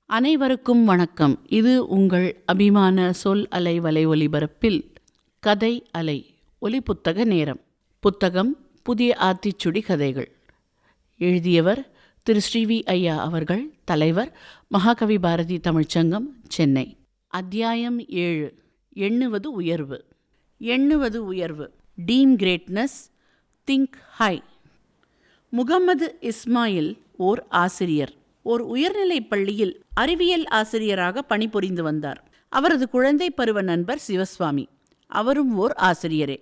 அனைவருக்கும் வணக்கம். இது உங்கள் அபிமான சொல் அலை வலை ஒலிபரப்பில் கதை அலை ஒலி புத்தக நேரம். புத்தகம் புதிய ஆத்திச்சுடி கதைகள். எழுதியவர் திரு ஸ்ரீவி ஐயா அவர்கள். தலைவர் மகாகவி பாரதி தமிழ்ச்சங்கம், சென்னை. அத்தியாயம் 7. எண்ணுவது உயர்வு. எண்ணுவது உயர்வு. Team greatness, think high. Mohammed Ismail ஓர் ஆசிரியர். ஓர் உயர்நிலைப் பள்ளியில் அறிவியல் ஆசிரியராக பணிபுரிந்து வந்தார். அவரது குழந்தை பருவ நண்பர் சிவசுவாமி. அவரும் ஓர் ஆசிரியரே.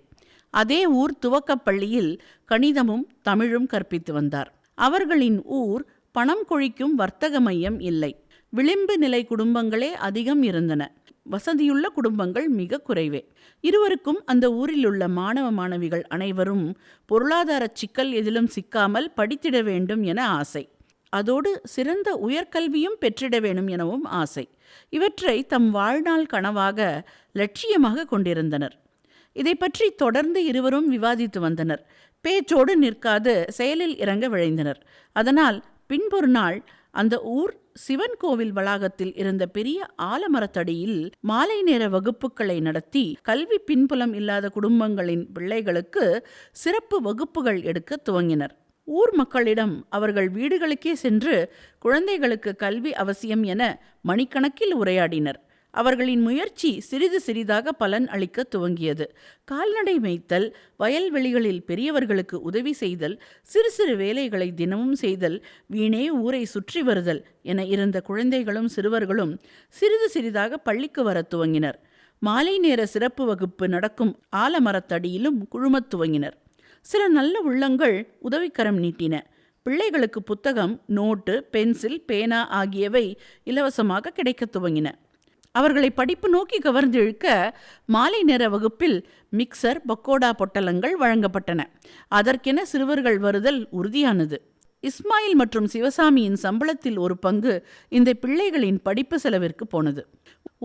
அதே ஊர் துவக்கப் பள்ளியில் கணிதமும் தமிழும் கற்பித்து வந்தார். அவர்களின் ஊர் பணம் கொழிக்கும் வர்த்தக மையம் இல்லை. விளிம்பு நிலை குடும்பங்களே அதிகம் இருந்தன. வசதியுள்ள குடும்பங்கள் மிக குறைவே. இருவருக்கும் அந்த ஊரில் உள்ள மாணவ மாணவிகள் அனைவரும் பொருளாதார சிக்கல் எதிலும் சிக்காமல் படித்திட வேண்டும் என ஆசை. அதோடு சிறந்த உயர்கல்வியும் பெற்றிட வேணும் எனவும் ஆசை. இவற்றை தம் வாழ்நாள் கனவாக லட்சியமாக கொண்டிருந்தனர். இதை பற்றி தொடர்ந்து இருவரும் விவாதித்து வந்தனர். பேச்சோடு நிற்காது செயலில் இறங்க விழைந்தனர். அதனால் பின்பொரு நாள் அந்த ஊர் சிவன் கோவில் வளாகத்தில் இருந்த பெரிய ஆலமரத்தடியில் மாலை நேர வகுப்புகளை நடத்தி கல்வி பின்புலம் இல்லாத குடும்பங்களின் பிள்ளைகளுக்கு சிறப்பு வகுப்புகள் எடுக்க துவங்கினர். ஊர் மக்களிடம் அவர்கள் வீடுகளுக்கே சென்று குழந்தைகளுக்கு கல்வி அவசியம் என மணிக்கணக்கில் உரையாடினர். அவர்களின் முயற்சி சிறிது சிறிதாக பலன் அளிக்க துவங்கியது. கால்நடை மேய்த்தல், வயல்வெளிகளில் பெரியவர்களுக்கு உதவி செய்தல், சிறு சிறு வேலைகளை தினமும் செய்தல், வீணே ஊரை சுற்றி வருதல் என இருந்த குழந்தைகளும் சிறுவர்களும் சிறிது சிறிதாக பள்ளிக்கு வர துவங்கினர். மாலை நேர சிறப்பு வகுப்பு நடக்கும் ஆலமரத்தடியிலும் குழுமத் துவங்கினர். சில நல்ல உள்ளங்கள் உதவிக்கரம் நீட்டின. பிள்ளைகளுக்கு புத்தகம், நோட்டு, பென்சில், பேனா ஆகியவை இலவசமாக கிடைக்க துவங்கின. அவர்களை படிப்பு நோக்கி கவர்ந்திழுக்க மாலை நேர வகுப்பில் மிக்சர், பக்கோடா பொட்டலங்கள் வழங்கப்பட்டன. அதற்கென சிறுவர்கள் வருதல் உறுதியானது. இஸ்மாயில் மற்றும் சிவசாமியின் சம்பளத்தில் ஒரு பங்கு இந்த பிள்ளைகளின் படிப்பு செலவிற்கு போனது.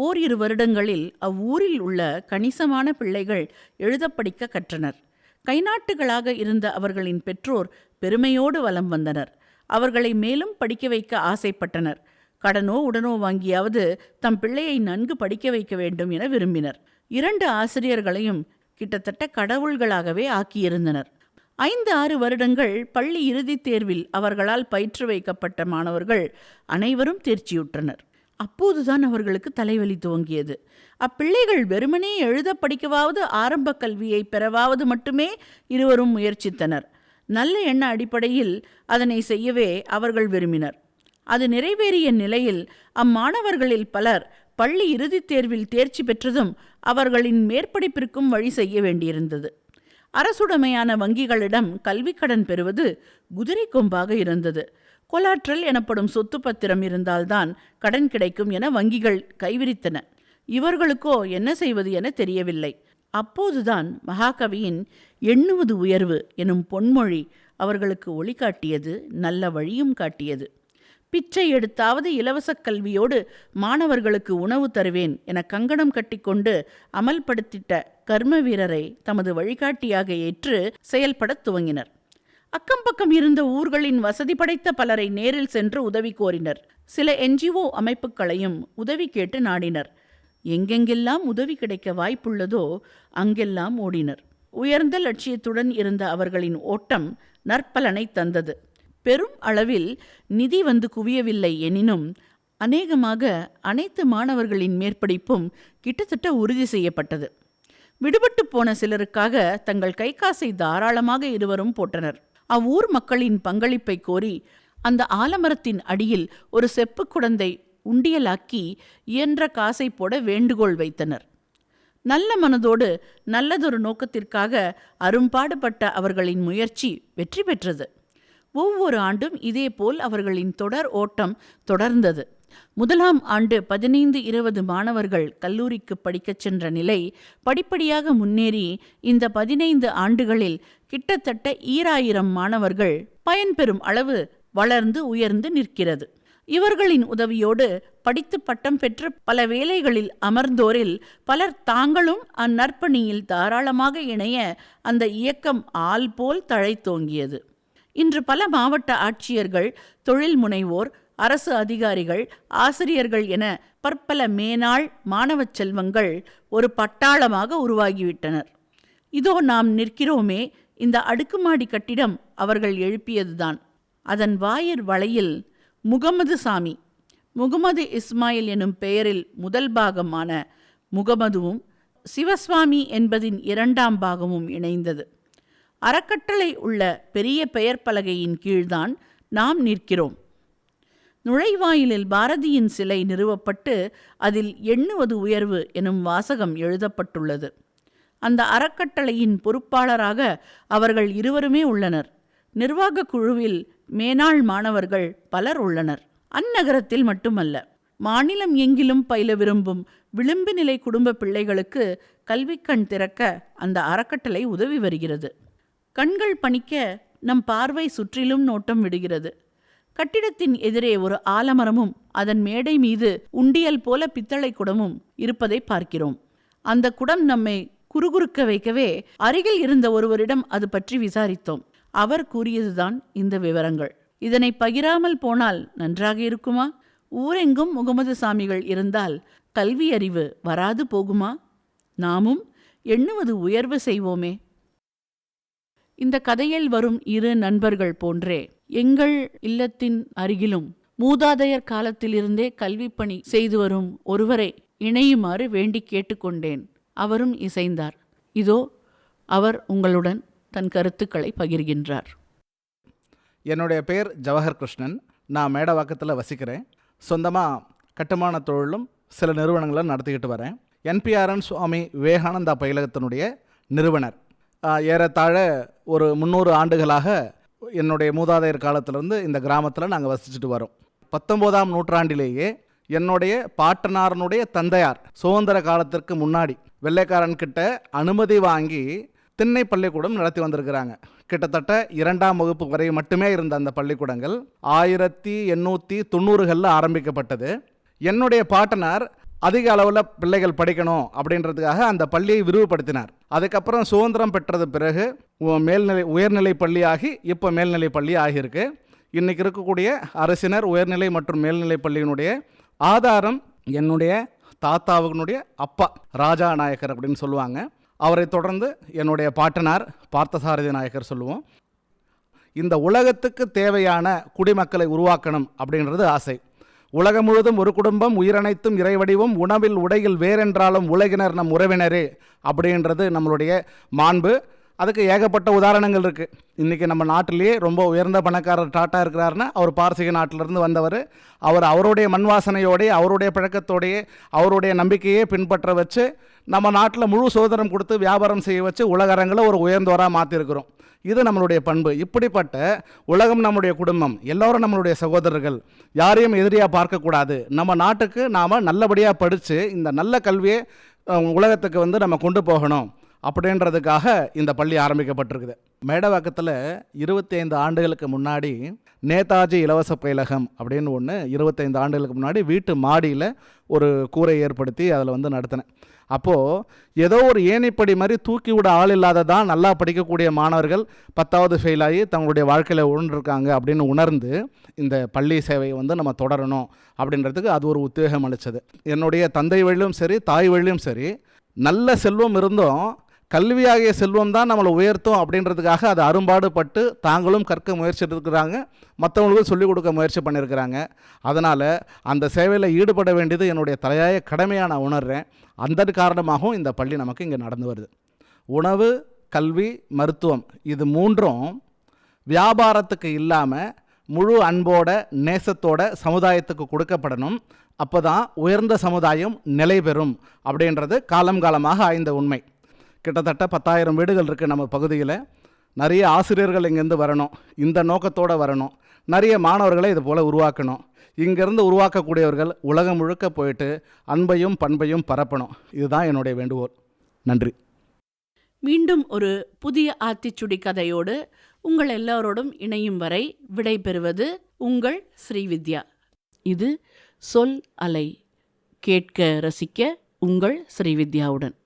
ஓரிரு வருடங்களில் அவ்வூரில் உள்ள கணிசமான பிள்ளைகள் எழுத படிக்க கற்றனர். கைநாட்டுகளாக இருந்த அவர்களின் பெற்றோர் பெருமையோடு வலம் வந்தனர். அவர்களை மேலும் படிக்க வைக்க ஆசைப்பட்டனர். கடனோ உடனோ வாங்கியாவது தம் பிள்ளையை நன்கு படிக்க வைக்க வேண்டும் என விரும்பினர். 2 ஆசிரியர்களையும் கிட்டத்தட்ட கடவுள்களாகவே ஆக்கியிருந்தனர். 5-6 வருடங்கள் பள்ளி இறுதித் தேர்வில் அவர்களால் பயிற்று வைக்கப்பட்ட மாணவர்கள் அனைவரும் தேர்ச்சியுற்றனர். அப்போதுதான் அவர்களுக்கு தலைவலி துவங்கியது. அப்பிள்ளைகள் வெறுமனே எழுத படிக்கவாவது ஆரம்ப கல்வியை பெறவாவது மட்டுமே இருவரும் முயற்சித்தனர். நல்ல எண்ண அடிப்படையில் அதனை செய்யவே அவர்கள் விரும்பினர். அது நிறைவேறிய நிலையில் அம்மாணவர்களில் பலர் பள்ளி இறுதித் தேர்வில் தேர்ச்சி பெற்றதும் அவர்களின் மேற்படிப்பிற்கும் வழி செய்ய வேண்டியிருந்தது. அரசுடைமையான வங்கிகளிடம் கல்வி கடன் பெறுவது குதிரை கொம்பாக இருந்தது. கொலாட்ரல் எனப்படும் சொத்து பத்திரம் இருந்தால்தான் கடன் கிடைக்கும் என வங்கிகள் கைவிரித்தன. இவர்களுக்கோ என்ன செய்வது என தெரியவில்லை. அப்போதுதான் மகாகவியின் எண்ணுவது உயர்வு எனும் பொன்மொழி அவர்களுக்கு ஒளி காட்டியது, நல்ல வழியும் காட்டியது. பிச்சை எடுத்தாவது இலவச கல்வியோடு மாணவர்களுக்கு உணவு தருவேன் என கங்கணம் கட்டிக்கொண்டு அமல்படுத்திட்ட கர்ம வீரரை தமது வழிகாட்டியாக ஏற்று செயல்படத் துவங்கினர். அக்கம்பக்கம் இருந்த ஊர்களின் வசதி படைத்த பலரை நேரில் சென்று உதவி கோரினர். சில NGO அமைப்புகளையும் உதவி கேட்டு நாடினர். எங்கெங்கெல்லாம் உதவி கிடைக்க வாய்ப்புள்ளதோ அங்கெல்லாம் ஓடினர். உயர்ந்த லட்சியத்துடன் இருந்த அவர்களின் ஓட்டம் நற்பலனை தந்தது. பெரும் அளவில் நிதி வந்து குவியவில்லை எனினும் அநேகமாக அனைத்து மாணவர்களின் மேற்படிப்பும் கிட்டத்தட்ட உறுதி செய்யப்பட்டது. விடுபட்டு போன சிலருக்காக தங்கள் கை காசை தாராளமாக இருவரும் போட்டனர். அவ்வூர் மக்களின் பங்களிப்பை கோரி அந்த ஆலமரத்தின் அடியில் ஒரு செப்பு குடந்தை உண்டியலாக்கி இயன்ற காசை போட வேண்டுகோள் வைத்தனர். நல்ல மனதோடு நல்லதொரு நோக்கத்திற்காக அரும்பாடுபட்ட அவர்களின் முயற்சி வெற்றி பெற்றது. ஒவ்வொரு ஆண்டும் இதேபோல் அவர்களின் தொடர் ஓட்டம் தொடர்ந்தது. முதலாம் ஆண்டு 15-20 மாணவர்கள் கல்லூரிக்கு படிக்கச் சென்ற நிலை படிப்படியாக முன்னேறி இந்த 15 ஆண்டுகளில் கிட்டத்தட்ட 2000 மாணவர்கள் பயன்பெறும் அளவு வளர்ந்து உயர்ந்து நிற்கிறது. இவர்களின் உதவியோடு படித்து பட்டம் பெற்று பல வேலைகளில் அமர்ந்தோரில் பலர் தாங்களும் அந்நற்பணியில் தாராளமாக இணைய அந்த இயக்கம் ஆள் போல் தழைத்தோங்கியது. இன்று பல மாவட்ட ஆட்சியர்கள், தொழில் முனைவோர், அரசு அதிகாரிகள், ஆசிரியர்கள் என பற்பல மேனாள் மாணவச் செல்வங்கள் ஒரு பட்டாளமாக உருவாகிவிட்டனர். இதோ நாம் நிற்கிறோமே, இந்த அடுக்குமாடி கட்டிடம் அவர்கள் எழுப்பியதுதான். அதன் வாயிற் வளையில் முகமது சாமி, முகமது இஸ்மாயில் எனும் பெயரில் முதல் பாகமான முகமதுவும் சிவசுவாமி என்பதின் இரண்டாம் பாகமும் இணைந்தது. அறக்கட்டளை உள்ள பெரிய பெயர் பலகையின் கீழ்தான் நாம் நிற்கிறோம். நுழைவாயிலில் பாரதியின் சிலை நிறுவப்பட்டு அதில் எண்ணுவது உயர்வு எனும் வாசகம் எழுதப்பட்டுள்ளது. அந்த அறக்கட்டளையின் பொறுப்பாளராக அவர்கள் இருவருமே உள்ளனர். நிர்வாக குழுவில் மேனாள் மாணவர்கள் பலர் உள்ளனர். அந்நகரத்தில் மட்டுமல்ல, மாநிலம் எங்கிலும் பயில விரும்பும் விளிம்பு நிலை குடும்ப பிள்ளைகளுக்கு கல்விக்கண் திறக்க அந்த அறக்கட்டளை உதவி வருகிறது. கண்கள் பணிக்க நம் பார்வை சுற்றிலும் நோட்டம் விடுகிறது. கட்டிடத்தின் எதிரே ஒரு ஆலமரமும் அதன் மேடை மீது உண்டியல் போல பித்தளை குடமும் இருப்பதை பார்க்கிறோம். அந்த குடம் நம்மை குறுகுறுக்க வைக்கவே அருகில் இருந்த ஒருவரிடம் அது பற்றி விசாரித்தோம். அவர் கூறியதுதான் இந்த விவரங்கள். இதனை பகிராமல் போனால் நன்றாக இருக்குமா? ஊரெங்கும் முகமது சாமிகள் இருந்தால் கல்வி அறிவு வராது போகுமா? நாமும் எண்ணுவது உயர்வு செய்வோமே. இந்த கதையில் வரும் இரு நண்பர்கள் போன்றே எங்கள் இல்லத்தின் அருகிலும் மூதாதையர் காலத்திலிருந்தே கல்வி பணி செய்து வரும் ஒருவரை இணையுமாறு வேண்டி கேட்டுக்கொண்டேன். அவரும் இசைந்தார். இதோ அவர் உங்களுடன் தன் கருத்துக்களை பகிர்கின்றார். என்னுடைய பேர் ஜவஹர் கிருஷ்ணன். நான் மேடவாக்கத்தில் வசிக்கிறேன். சொந்தமாக கட்டுமான தொழிலும் சில நிறுவனங்களை நடத்திக்கிட்டு வரேன். என்பிஆர்என் சுவாமி விவேகானந்தா பயிலகத்தினுடைய நிறுவனர். ஏறத்தாழ ஒரு 300 ஆண்டுகளாக என்னுடைய மூதாதையர் காலத்திலிருந்து இந்த கிராமத்தில் நாங்கள் வசிச்சுட்டு வரோம். 19ஆம் நூற்றாண்டிலேயே என்னுடைய பாட்டனாரனுடைய தந்தையார் சுதந்திர காலத்திற்கு முன்னாடி வெள்ளைக்காரன்கிட்ட அனுமதி வாங்கி திண்ணை பள்ளிக்கூடம் நடத்தி வந்திருக்கிறாங்க. கிட்டத்தட்ட 2ஆம் வகுப்பு வரை மட்டுமே இருந்த அந்த பள்ளிக்கூடங்கள் 1890களில் ஆரம்பிக்கப்பட்டது. என்னுடைய பாட்டனார் அதிக அளவில் பிள்ளைகள் படிக்கணும் அப்படின்றதுக்காக அந்த பள்ளியை விரிவுபடுத்தினார். அதுக்கப்புறம் சுதந்திரம் பெற்றது பிறகு உயர்நிலை பள்ளியாகி இப்போ மேல்நிலை பள்ளி ஆகியிருக்கு. இன்றைக்கி இருக்கக்கூடிய அரசினர் உயர்நிலை மற்றும் மேல்நிலை பள்ளியினுடைய ஆதாரம் என்னுடைய தாத்தாவுனுடைய அப்பா ராஜா நாயக்கர் அப்படின்னு சொல்லுவாங்க. அவரை தொடர்ந்து என்னுடைய பாட்டனார் பார்த்தசாரதி நாயக்கர் சொல்லுவோம். இந்த உலகத்துக்கு தேவையான குடிமக்களை உருவாக்கணும் அப்படின்றது ஆசை. உலகம் முழுதும் ஒரு குடும்பம், உயிரனைத்தும் இறைவடிவும், உணவில் உடையில் வேறென்றாலும் உலகினர் நம் உறவினரே அப்படின்றது நம்மளுடைய மாண்பு. அதுக்கு ஏகப்பட்ட உதாரணங்கள் இருக்குது. இன்றைக்கி நம்ம நாட்டிலேயே ரொம்ப உயர்ந்த பணக்காரர் டாட்டா இருக்கிறாருன்னா அவர் பாரசீக நாட்டிலிருந்து வந்தவர். அவர் அவருடைய மண் வாசனையோடைய, அவருடைய பழக்கத்தோடையே, அவருடைய நம்பிக்கையே பின்பற்ற வச்சு நம்ம நாட்டில் முழு சுதந்திரம் கொடுத்து வியாபாரம் செய்ய வச்சு உலகரங்களை ஒரு உயர்ந்தவராக மாற்றிருக்கிறோம். இது நம்மளுடைய பண்பு. இப்படிப்பட்ட உலகம் நம்முடைய குடும்பம், எல்லோரும் நம்மளுடைய சகோதரர்கள், யாரையும் எதிரியாக பார்க்கக்கூடாது. நம்ம நாட்டுக்கு நாம் நல்லபடியாக படித்து இந்த நல்ல கல்வியை உலகத்துக்கு நம்ம கொண்டு போகணும் அப்படின்றதுக்காக இந்த பள்ளி ஆரம்பிக்கப்பட்டிருக்குது. மேடவாக்கத்தில் 25 ஆண்டுகளுக்கு முன்னாடி நேதாஜி இலவச பயிலகம் அப்படின்னு ஒன்று 25 ஆண்டுகளுக்கு முன்னாடி வீட்டு மாடியில் ஒரு கூரை ஏற்படுத்தி அதில் நடத்தினேன். அப்போது ஏதோ ஒரு ஏணிப்படி மாதிரி தூக்கி விட ஆள் இல்லாததான் நல்லா படிக்கக்கூடிய மாணவர்கள் 10வது ஃபெயில் ஆகி தங்களுடைய வாழ்க்கையில் உணர்ந்திருக்காங்க அப்படின்னு உணர்ந்து இந்த பள்ளி சேவையை நம்ம தொடரணும் அப்படின்றதுக்கு அது ஒரு உத்வேகம் அளித்தது. என்னுடைய தந்தை வழியிலும் சரி, தாய் வழியிலும் சரி, நல்ல செல்வம் இருந்தும் கல்வியாகிய செல்வம் தான் நம்மளை உயர்த்தும் அப்படின்றதுக்காக அதை அரும்பாடுபட்டு தாங்களும் கற்க முயற்சி இருக்கிறாங்க, மற்றவங்களுக்கும் சொல்லிக் கொடுக்க முயற்சி பண்ணியிருக்கிறாங்க. அதனால் அந்த சேவையில் ஈடுபட வேண்டியது என்னுடைய தலையாய கடமையாக நான் உணர்கிறேன். அந்த காரணமாகவும் இந்த பள்ளி நமக்கு இங்கே நடந்து வருது. உணவு, கல்வி, மருத்துவம் இது மூன்றும் வியாபாரத்துக்கு இல்லாமல் முழு அன்போட நேசத்தோட சமுதாயத்துக்கு கொடுக்கப்படணும். அப்போ தான் உயர்ந்த சமுதாயம் நிலை பெறும் அப்படின்றது காலம் காலமாக ஆய்ந்த உண்மை. கிட்டத்தட்ட 10,000 வீடுகள் இருக்குது நம்ம பகுதியில். நிறைய ஆசிரியர்கள் இங்கேருந்து வரணும், இந்த நோக்கத்தோடு வரணும். நிறைய மாணவர்களை இது போல் உருவாக்கணும். இங்கேருந்து உருவாக்கக்கூடியவர்கள் உலகம் முழுக்க போயிட்டு அன்பையும் பண்பையும் பரப்பணும். இதுதான் என்னுடைய வேண்டுகோள். நன்றி. மீண்டும் ஒரு புதிய ஆத்திச்சுடி கதையோடு உங்கள் எல்லோரோடும் இணையும் வரை விடை பெறுவது உங்கள் ஸ்ரீவித்யா. இது சொல் அலை. கேட்க ரசிக்க உங்கள் ஸ்ரீவித்யாவுடன்.